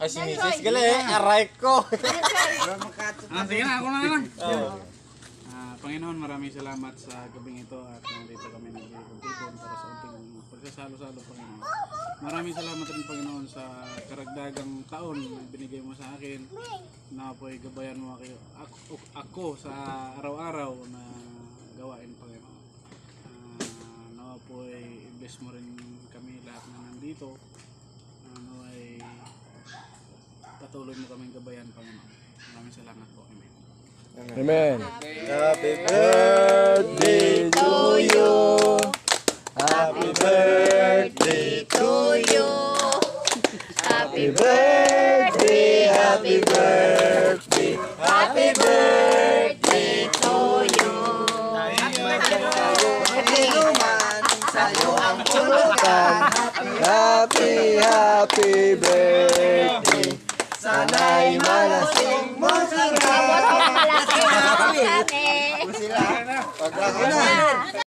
Ay, si Mrs. Gali aray ko. Sige na, ako na lang. Panginoon, maraming salamat sa gabing ito at nandito kami nag-iipon para sa unting pagsasalo-salo, Panginoon. Maraming salamat rin, Panginoon, sa karagdagang taon na binigay mo sa akin na po'y gabayan mo ako sa araw-araw na gawain, Panginoon. Na po'y i-bless mo rin kami lahat na nandito. Ay patuloy mo kaming gabayan, Panginoon. Maraming salamat po. Amen. Amen. Happy birthday to you. Happy birthday to you. Happy birthday, happy birthday, happy birthday to you. Sa'yo ang pulutan. Happy birthday. Sana'y malasing mo sila. Malaki. Sila. Pag